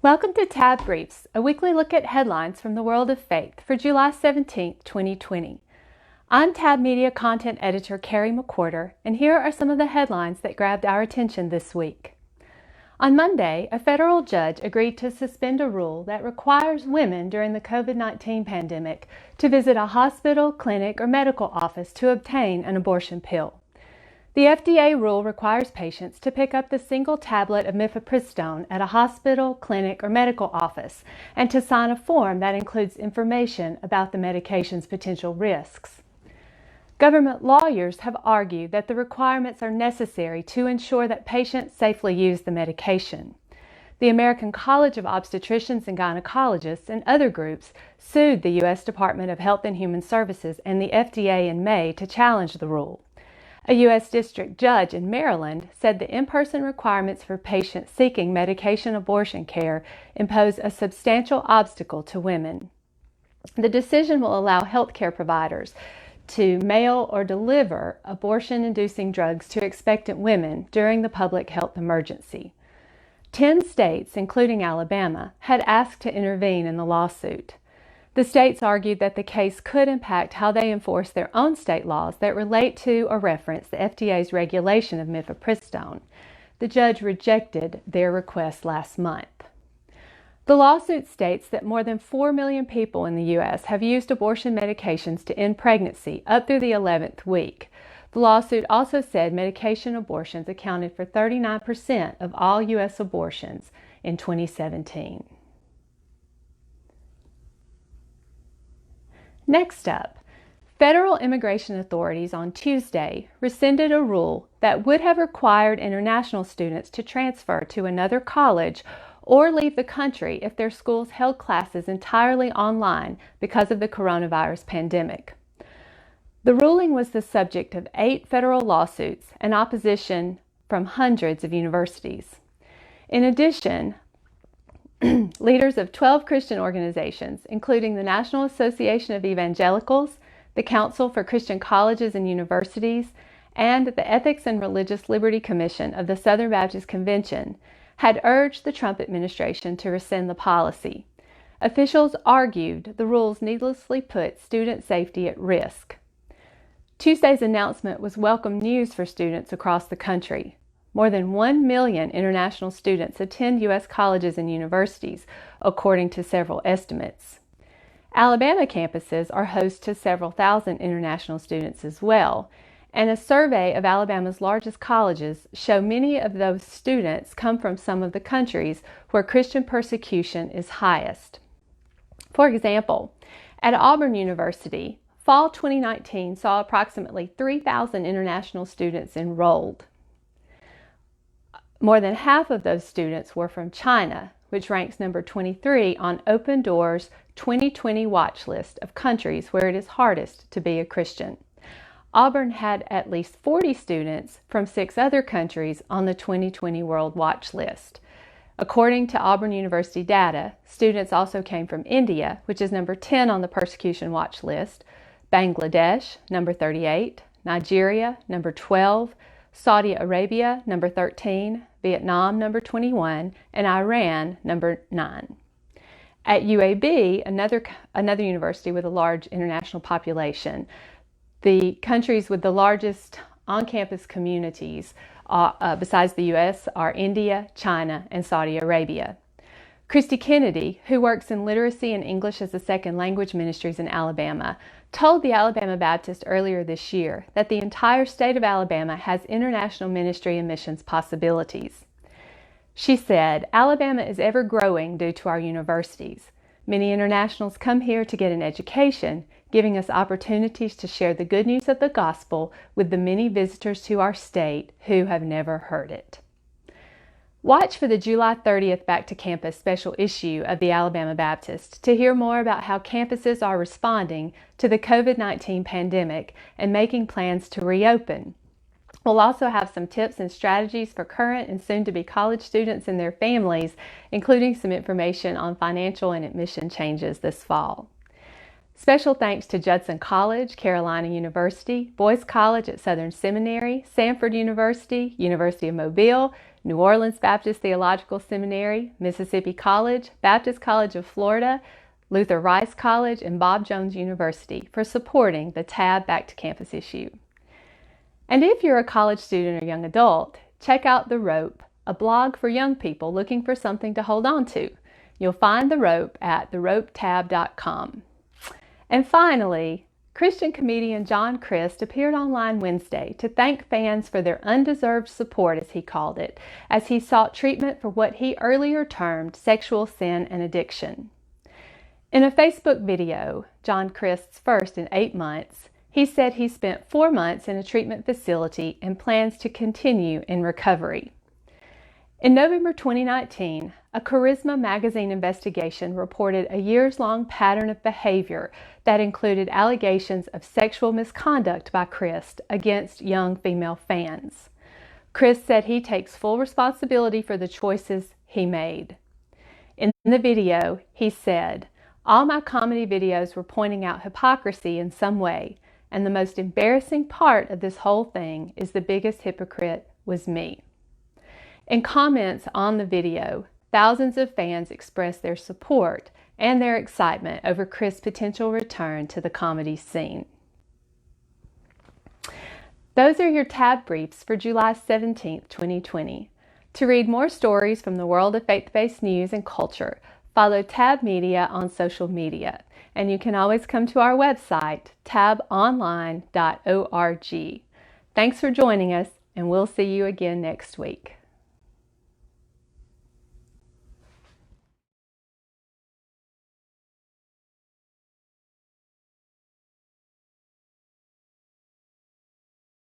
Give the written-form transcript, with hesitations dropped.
Welcome to Tab Briefs, a weekly look at headlines from the world of faith for July 17, 2020. I'm Tab Media Content Editor Carrie McWhorter, and here are some of the headlines that grabbed our attention this week. On Monday, a federal judge agreed to suspend a rule that requires women during the COVID-19 pandemic to visit a hospital, clinic, or medical office to obtain an abortion pill. The FDA rule requires patients to pick up the single tablet of mifepristone at a hospital, clinic, or medical office and to sign a form that includes information about the medication's potential risks. Government lawyers have argued that the requirements are necessary to ensure that patients safely use the medication. The American College of Obstetricians and Gynecologists and other groups sued the U.S. Department of Health and Human Services and the FDA in May to challenge the rule. A U.S. district judge in Maryland said the in-person requirements for patients seeking medication abortion care impose a substantial obstacle to women. The decision will allow healthcare providers to mail or deliver abortion-inducing drugs to expectant women during the public health emergency. 10 states, including Alabama, had asked to intervene in the lawsuit. The states argued that the case could impact how they enforce their own state laws that relate to or reference the FDA's regulation of mifepristone. The judge rejected their request last month. The lawsuit states that more than 4 million people in the U.S. have used abortion medications to end pregnancy up through the 11th week. The lawsuit also said medication abortions accounted for 39% of all U.S. abortions in 2017. Next up, federal immigration authorities on Tuesday rescinded a rule that would have required international students to transfer to another college or leave the country if their schools held classes entirely online because of the coronavirus pandemic. The ruling was the subject of 8 federal lawsuits and opposition from hundreds of universities. In addition, leaders of 12 Christian organizations, including the National Association of Evangelicals, the Council for Christian Colleges and Universities, and the Ethics and Religious Liberty Commission of the Southern Baptist Convention, had urged the Trump administration to rescind the policy. Officials argued the rules needlessly put student safety at risk. Tuesday's announcement was welcome news for students across the country. More than 1 million international students attend U.S. colleges and universities, according to several estimates. Alabama campuses are host to several thousand international students as well, and a survey of Alabama's largest colleges show many of those students come from some of the countries where Christian persecution is highest. For example, at Auburn University, fall 2019 saw approximately 3,000 international students enrolled. More than half of those students were from China, which ranks number 23 on Open Doors' 2020 watch list of countries where it is hardest to be a Christian. Auburn had at least 40 students from 6 other countries on the 2020 World Watch list. According to Auburn University data, students also came from India, which is number 10 on the persecution watch list, Bangladesh, number 38, Nigeria, number 12, Saudi Arabia, number 13, Vietnam, number 21, and Iran, number 9. At UAB, another university with a large international population, the countries with the largest on-campus communities besides the U.S. are India, China, and Saudi Arabia. Christy Kennedy, who works in literacy and English as a second language ministries in Alabama, told the Alabama Baptist earlier this year that the entire state of Alabama has international ministry and missions possibilities. She said, "Alabama is ever growing due to our universities. Many internationals come here to get an education, giving us opportunities to share the good news of the gospel with the many visitors to our state who have never heard it." Watch for the July 30th Back to Campus special issue of the Alabama Baptist to hear more about how campuses are responding to the COVID-19 pandemic and making plans to reopen. We'll also have some tips and strategies for current and soon-to-be college students and their families, including some information on financial and admission changes this fall. Special thanks to Judson College, Carolina University, Boyce College at Southern Seminary, Samford University, University of Mobile, New Orleans Baptist Theological Seminary, Mississippi College, Baptist College of Florida, Luther Rice College, and Bob Jones University for supporting the TAB Back to Campus issue. And if you're a college student or young adult, check out The Rope, a blog for young people looking for something to hold on to. You'll find The Rope at theropetab.com. And finally, Christian comedian John Crist appeared online Wednesday to thank fans for their undeserved support, as he called it, as he sought treatment for what he earlier termed sexual sin and addiction. In a Facebook video, John Crist's first in 8 months, he said he spent 4 months in a treatment facility and plans to continue in recovery. In November 2019, a Charisma magazine investigation reported a years-long pattern of behavior that included allegations of sexual misconduct by Crist against young female fans. Crist said he takes full responsibility for the choices he made. In the video, he said, "All my comedy videos were pointing out hypocrisy in some way, and the most embarrassing part of this whole thing is the biggest hypocrite was me." In comments on the video, thousands of fans expressed their support and their excitement over Crist's potential return to the comedy scene. Those are your TAB briefs for July 17, 2020. To read more stories from the world of faith-based news and culture, follow TAB Media on social media, and you can always come to our website, tabonline.org. Thanks for joining us, and we'll see you again next week.